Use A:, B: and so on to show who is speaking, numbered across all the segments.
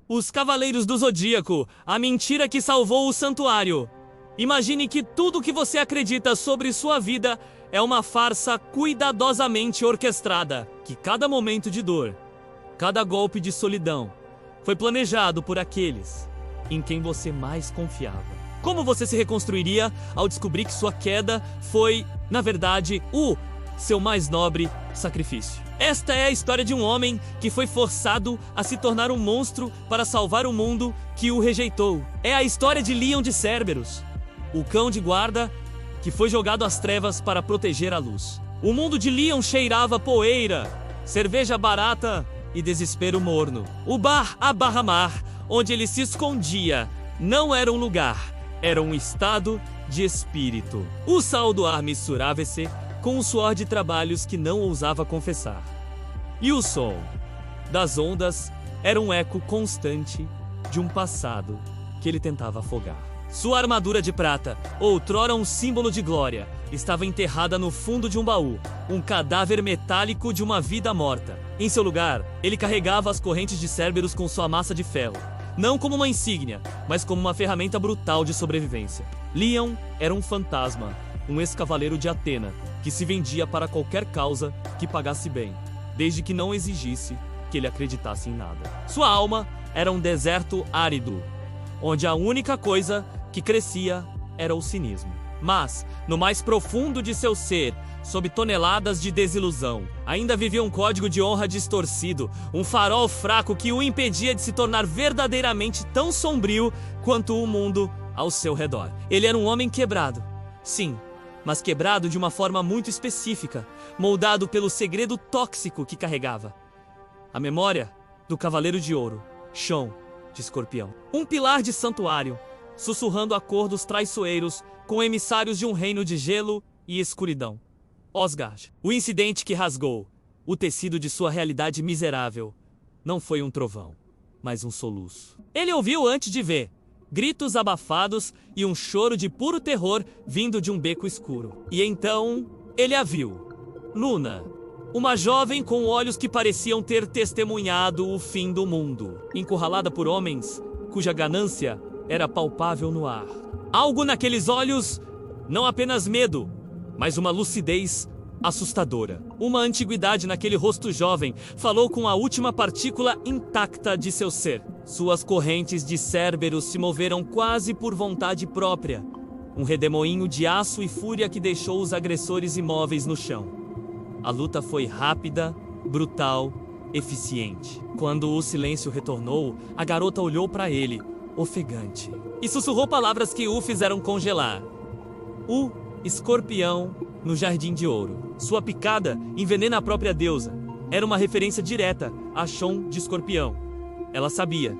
A: Os Cavaleiros do Zodíaco, a mentira que salvou o santuário. Imagine que tudo que você acredita sobre sua vida é uma farsa cuidadosamente orquestrada, que cada momento de dor, cada golpe de solidão, foi planejado por aqueles em quem você mais confiava. Como você se reconstruiria ao descobrir que sua queda foi, na verdade, o seu mais nobre sacrifício? Esta é a história de um homem que foi forçado a se tornar um monstro para salvar o mundo que o rejeitou. É a história de Leon de Cerberus, o cão de guarda que foi jogado às trevas para proteger a luz. O mundo de Leon cheirava poeira, cerveja barata e desespero morno. O bar à barra-mar, onde ele se escondia, não era um lugar, era um estado de espírito. O sal do ar misturava-se com o suor de trabalhos que não ousava confessar. E o som das ondas era um eco constante de um passado que ele tentava afogar. Sua armadura de prata, outrora um símbolo de glória, estava enterrada no fundo de um baú, um cadáver metálico de uma vida morta. Em seu lugar, ele carregava as correntes de Cerberus com sua massa de ferro, não como uma insígnia, mas como uma ferramenta brutal de sobrevivência. Leon era um fantasma, um ex-cavaleiro de Atena, que se vendia para qualquer causa que pagasse bem, desde que não exigisse que ele acreditasse em nada. Sua alma era um deserto árido, onde a única coisa que crescia era o cinismo. Mas, no mais profundo de seu ser, sob toneladas de desilusão, ainda vivia um código de honra distorcido, um farol fraco que o impedia de se tornar verdadeiramente tão sombrio quanto o mundo ao seu redor. Ele era um homem quebrado, sim, mas quebrado de uma forma muito específica, moldado pelo segredo tóxico que carregava. A memória do Cavaleiro de Ouro, Chão de Escorpião. Um pilar de santuário, sussurrando a cor dos traiçoeiros com emissários de um reino de gelo e escuridão. Osgard. O incidente que rasgou o tecido de sua realidade miserável não foi um trovão, mas um soluço. Ele ouviu antes de ver, gritos abafados e um choro de puro terror vindo de um beco escuro. E então, ele a viu. Luna, uma jovem com olhos que pareciam ter testemunhado o fim do mundo, encurralada por homens cuja ganância era palpável no ar. Algo naqueles olhos, não apenas medo, mas uma lucidez assustadora. Uma antiguidade naquele rosto jovem falou com a última partícula intacta de seu ser. Suas correntes de Cerberus se moveram quase por vontade própria. Um redemoinho de aço e fúria que deixou os agressores imóveis no chão. A luta foi rápida, brutal, eficiente. Quando o silêncio retornou, a garota olhou para ele, ofegante, e sussurrou palavras que o fizeram congelar. O escorpião no Jardim de Ouro. Sua picada envenena a própria deusa. Era uma referência direta a Chão de Escorpião. Ela sabia.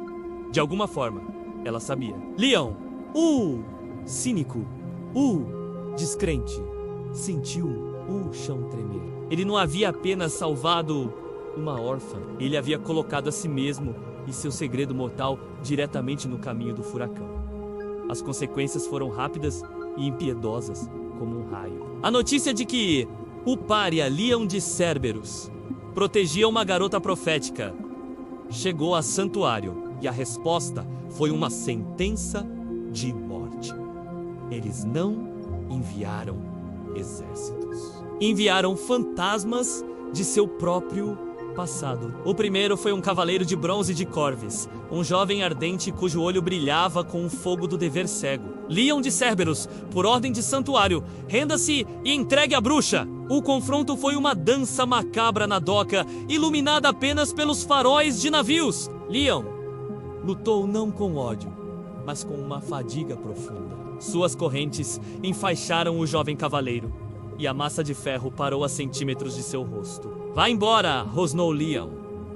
A: De alguma forma, ela sabia. Leon, o cínico, o descrente, sentiu o chão tremer. Ele não havia apenas salvado uma órfã. Ele havia colocado a si mesmo e seu segredo mortal diretamente no caminho do furacão. As consequências foram rápidas e impiedosas como um raio. A notícia de que o pária Leon de Cerberus protegia uma garota profética chegou a santuário e a resposta foi uma sentença de morte. Eles não enviaram exércitos. Enviaram fantasmas de seu próprio passado. O primeiro foi um cavaleiro de bronze de Corvus, um jovem ardente cujo olho brilhava com o fogo do dever cego. Leon de Cerberus, por ordem de santuário, renda-se e entregue a bruxa! O confronto foi uma dança macabra na doca, iluminada apenas pelos faróis de navios. Leon lutou não com ódio, mas com uma fadiga profunda. Suas correntes enfaixaram o jovem cavaleiro, e a massa de ferro parou a centímetros de seu rosto. Vá embora, rosnou Leon,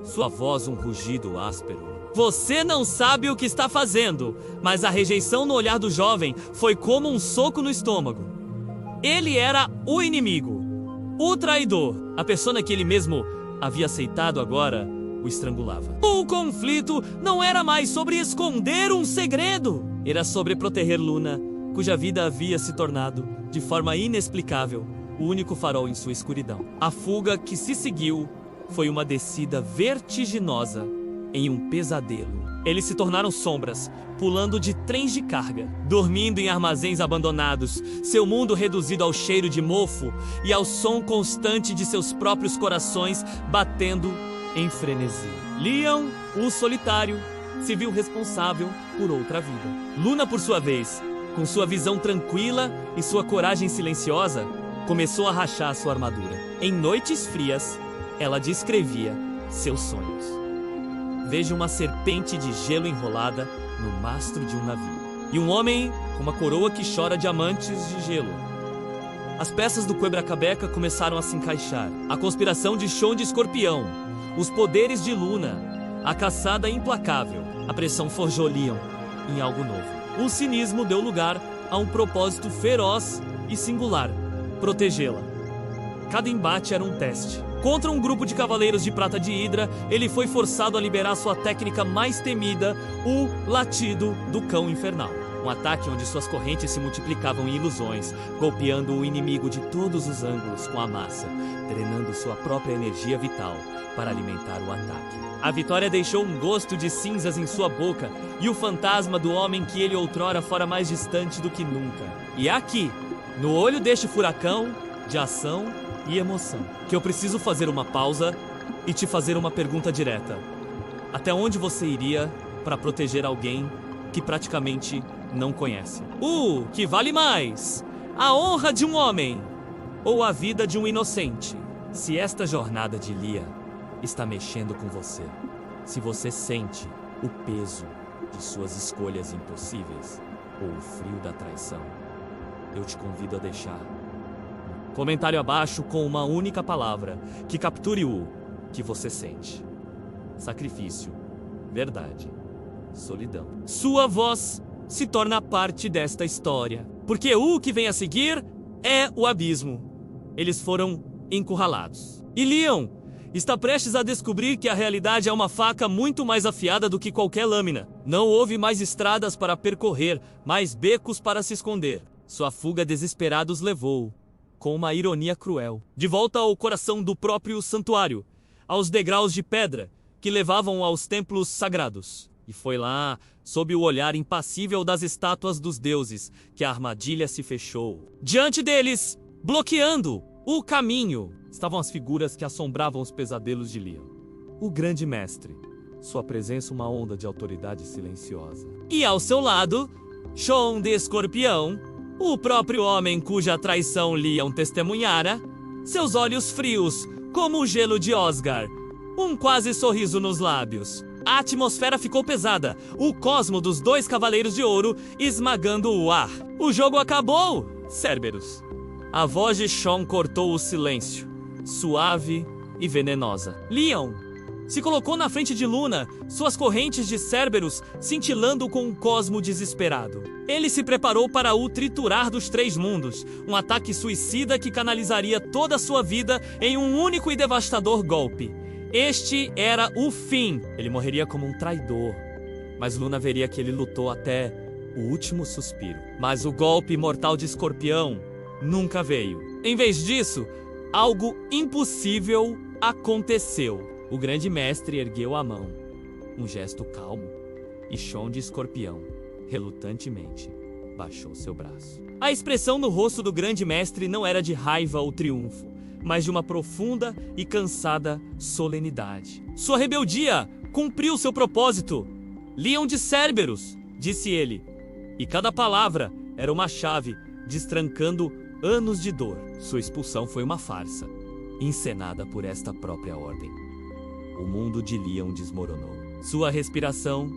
A: sua voz um rugido áspero. Você não sabe o que está fazendo, mas a rejeição no olhar do jovem foi como um soco no estômago. Ele era o inimigo, o traidor, a persona que ele mesmo havia aceitado agora o estrangulava. O conflito não era mais sobre esconder um segredo, era sobre proteger Luna, cuja vida havia se tornado, de forma inexplicável, o único farol em sua escuridão. A fuga que se seguiu foi uma descida vertiginosa em um pesadelo. Eles se tornaram sombras, pulando de trens de carga, dormindo em armazéns abandonados, seu mundo reduzido ao cheiro de mofo e ao som constante de seus próprios corações batendo em frenesi. Leon, o solitário, se viu responsável por outra vida. Luna, por sua vez, com sua visão tranquila e sua coragem silenciosa, começou a rachar sua armadura. Em noites frias, ela descrevia seus sonhos. Veja uma serpente de gelo enrolada no mastro de um navio. E um homem com uma coroa que chora diamantes de gelo. As peças do Quebra-Cabeça começaram a se encaixar. A conspiração de Shon de Escorpião, os poderes de Luna, a caçada implacável. A pressão forjou Leon em algo novo. O cinismo deu lugar a um propósito feroz e singular: protegê-la. Cada embate era um teste. Contra um grupo de cavaleiros de prata de Hidra, ele foi forçado a liberar sua técnica mais temida, o latido do cão infernal. Um ataque onde suas correntes se multiplicavam em ilusões, golpeando o inimigo de todos os ângulos com a massa, drenando sua própria energia vital para alimentar o ataque. A vitória deixou um gosto de cinzas em sua boca e o fantasma do homem que ele outrora fora mais distante do que nunca. E aqui, no olho deste furacão de ação e emoção, que eu preciso fazer uma pausa e te fazer uma pergunta direta. Até onde você iria para proteger alguém que praticamente não conhece? Que vale mais? A honra de um homem ou a vida de um inocente? Se esta jornada de Lia está mexendo com você, se você sente o peso de suas escolhas impossíveis ou o frio da traição, eu te convido a deixar um comentário abaixo com uma única palavra que capture o que você sente: sacrifício, verdade, solidão. Sua voz se torna parte desta história, porque o que vem a seguir é o abismo. Eles foram encurralados. E Leon está prestes a descobrir que a realidade é uma faca muito mais afiada do que qualquer lâmina. Não houve mais estradas para percorrer, mais becos para se esconder. Sua fuga desesperada os levou, com uma ironia cruel, de volta ao coração do próprio santuário, aos degraus de pedra que levavam aos templos sagrados. E foi lá, sob o olhar impassível das estátuas dos deuses, que a armadilha se fechou. Diante deles, bloqueando o caminho, estavam as figuras que assombravam os pesadelos de Leon. O grande mestre, sua presença uma onda de autoridade silenciosa. E ao seu lado, Shon de Escorpião, o próprio homem cuja traição Leon testemunhara, seus olhos frios como o gelo de Osgар, um quase sorriso nos lábios. A atmosfera ficou pesada, o cosmo dos dois cavaleiros de ouro esmagando o ar. O jogo acabou, Cerberus. A voz de Shon cortou o silêncio, suave e venenosa. Leon se colocou na frente de Luna, suas correntes de Cerberus cintilando com um cosmo desesperado. Ele se preparou para o triturar dos três mundos, um ataque suicida que canalizaria toda a sua vida em um único e devastador golpe. Este era o fim. Ele morreria como um traidor, mas Luna veria que ele lutou até o último suspiro. Mas o golpe mortal de Escorpião nunca veio. Em vez disso, algo impossível aconteceu. O grande mestre ergueu a mão, um gesto calmo, e Shon de Escorpião, relutantemente, baixou seu braço. A expressão no rosto do grande mestre não era de raiva ou triunfo, mas de uma profunda e cansada solenidade. Sua rebeldia cumpriu seu propósito. Leon de Cerberus, disse ele, e cada palavra era uma chave, destrancando anos de dor. Sua expulsão foi uma farsa, encenada por esta própria ordem. O mundo de Leon desmoronou. Sua respiração,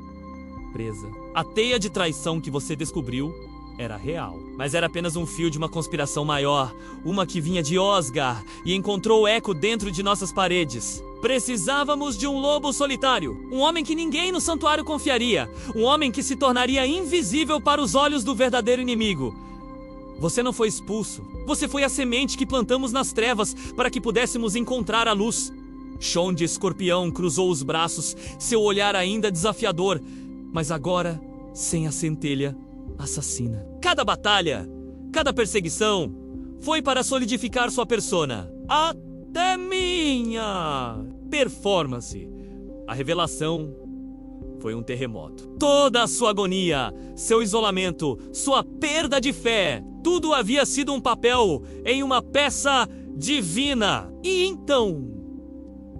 A: presa. A teia de traição que você descobriu era real, mas era apenas um fio de uma conspiração maior, uma que vinha de Osgar e encontrou eco dentro de nossas paredes. Precisávamos de um lobo solitário, um homem que ninguém no santuário confiaria, um homem que se tornaria invisível para os olhos do verdadeiro inimigo. Você não foi expulso, você foi a semente que plantamos nas trevas para que pudéssemos encontrar a luz. Shon de Escorpião cruzou os braços, seu olhar ainda desafiador, mas agora sem a centelha assassina. Cada batalha, cada perseguição, foi para solidificar sua persona. Até minha performance. A revelação foi um terremoto. Toda a sua agonia, seu isolamento, sua perda de fé, tudo havia sido um papel em uma peça divina. E então,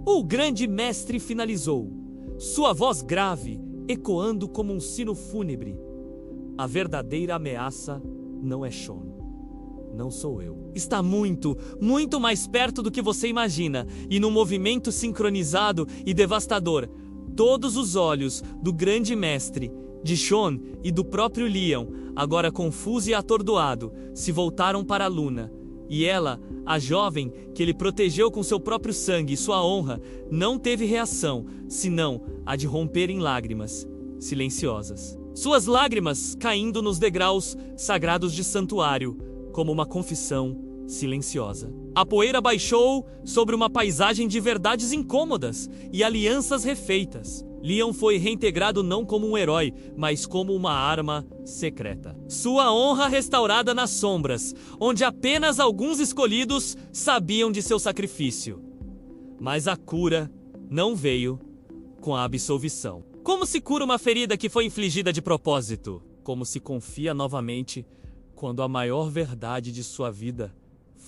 A: o grande mestre finalizou, sua voz grave, ecoando como um sino fúnebre. A verdadeira ameaça não é Sean. Não sou eu. Está muito, muito mais perto do que você imagina, e num movimento sincronizado e devastador, todos os olhos do grande mestre, de Sean e do próprio Leon, agora confuso e atordoado, se voltaram para Luna. E ela, a jovem que ele protegeu com seu próprio sangue e sua honra, não teve reação, senão a de romper em lágrimas, silenciosas. Suas lágrimas caindo nos degraus sagrados de santuário, como uma confissão silenciosa. A poeira baixou sobre uma paisagem de verdades incômodas e alianças refeitas. Leon foi reintegrado não como um herói, mas como uma arma secreta. Sua honra restaurada nas sombras, onde apenas alguns escolhidos sabiam de seu sacrifício. Mas a cura não veio com a absolvição. Como se cura uma ferida que foi infligida de propósito? Como se confia novamente quando a maior verdade de sua vida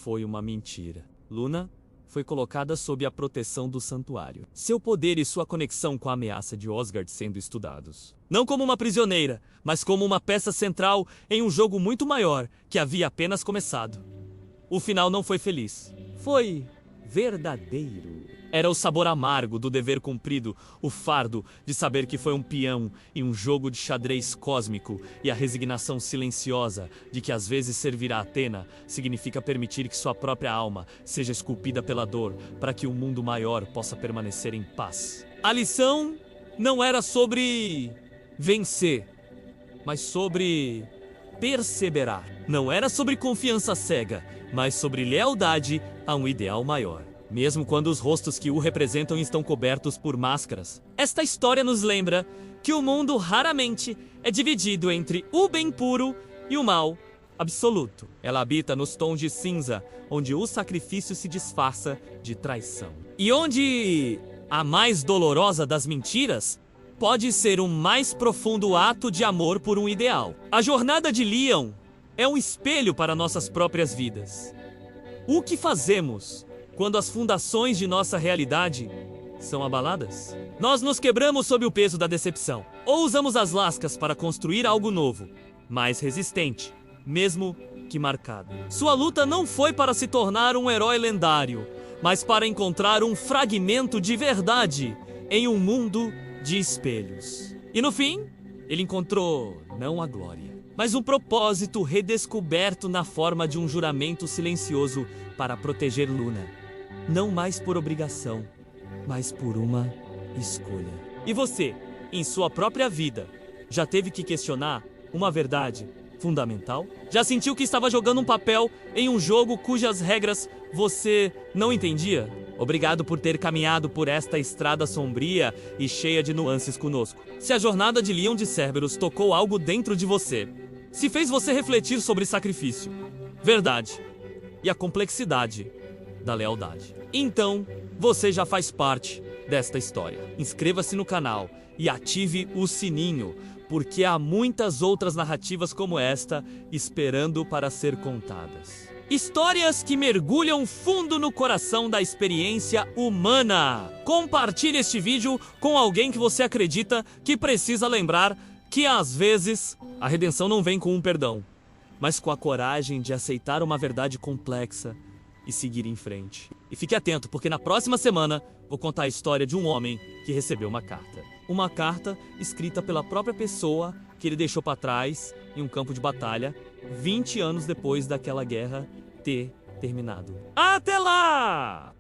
A: foi uma mentira. Luna foi colocada sob a proteção do santuário. Seu poder e sua conexão com a ameaça de Osgard sendo estudados. Não como uma prisioneira, mas como uma peça central em um jogo muito maior que havia apenas começado. O final não foi feliz. Foi verdadeiro. Era o sabor amargo do dever cumprido, o fardo de saber que foi um peão em um jogo de xadrez cósmico e a resignação silenciosa de que às vezes servir a Athena significa permitir que sua própria alma seja esculpida pela dor para que um mundo maior possa permanecer em paz. A lição não era sobre vencer, mas sobre perseverar. Não era sobre confiança cega, mas sobre lealdade a um ideal maior. Mesmo quando os rostos que o representam estão cobertos por máscaras. Esta história nos lembra que o mundo raramente é dividido entre o bem puro e o mal absoluto. Ela habita nos tons de cinza, onde o sacrifício se disfarça de traição. E onde a mais dolorosa das mentiras pode ser um mais profundo ato de amor por um ideal. A jornada de Leon é um espelho para nossas próprias vidas. O que fazemos quando as fundações de nossa realidade são abaladas? Nós nos quebramos sob o peso da decepção, ou usamos as lascas para construir algo novo, mais resistente, mesmo que marcado. Sua luta não foi para se tornar um herói lendário, mas para encontrar um fragmento de verdade em um mundo de espelhos. E no fim, ele encontrou não a glória, mas um propósito redescoberto na forma de um juramento silencioso para proteger Luna. Não mais por obrigação, mas por uma escolha. E você, em sua própria vida, já teve que questionar uma verdade fundamental? Já sentiu que estava jogando um papel em um jogo cujas regras você não entendia? Obrigado por ter caminhado por esta estrada sombria e cheia de nuances conosco. Se a jornada de Leon de Cerberus tocou algo dentro de você, se fez você refletir sobre sacrifício, verdade e a complexidade da lealdade, então você já faz parte desta história. Inscreva-se no canal e ative o sininho, porque há muitas outras narrativas como esta esperando para ser contadas. Histórias que mergulham fundo no coração da experiência humana. Compartilhe este vídeo com alguém que você acredita que precisa lembrar que às vezes a redenção não vem com um perdão, mas com a coragem de aceitar uma verdade complexa e seguir em frente. E fique atento, porque na próxima semana vou contar a história de um homem que recebeu uma carta. Uma carta escrita pela própria pessoa que ele deixou para trás em um campo de batalha 20 anos depois daquela guerra ter terminado. Até lá!